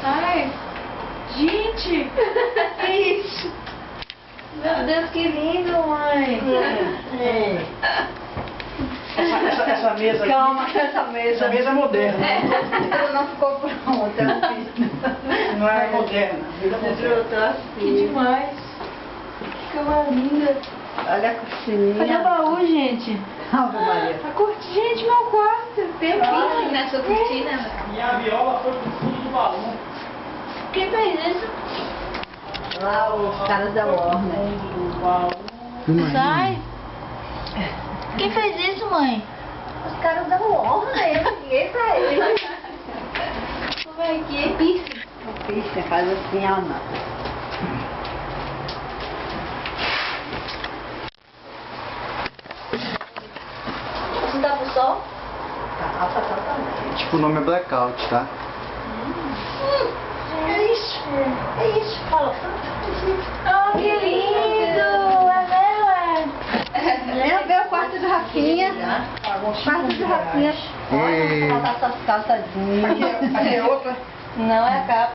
Ai, gente, que isso? Meu Deus, que lindo, mãe. Essa mesa aqui, Calma, essa mesa. essa mesa é moderna. Ela não ficou pronta. Não é moderna. Que demais. Que cama linda. Olha a cortininha. Cadê o baú, gente? Ave Maria. A cortina, gente, meu quarto. Tem um piercing nessa cortina. E a viola foi pro fundo do baú. Quem fez isso? Lá os caras da Warner. Do baú. Sai. Quem fez isso, mãe? Os caras da Warner. Ninguém pra ele. Como é que é piercing? O picha faz assim, ó. Não. Você tá pro sol? Tá totalmente. Tipo, o nome é Blackout, tá? É isso. É isso. Fala. Oh, que lindo! É meu, Lembra ver o quarto de Rafinha? Quarto de Rafinha. Ei. Olha, vou botar essas calças jeans. Aqui é outra. Não é a capa.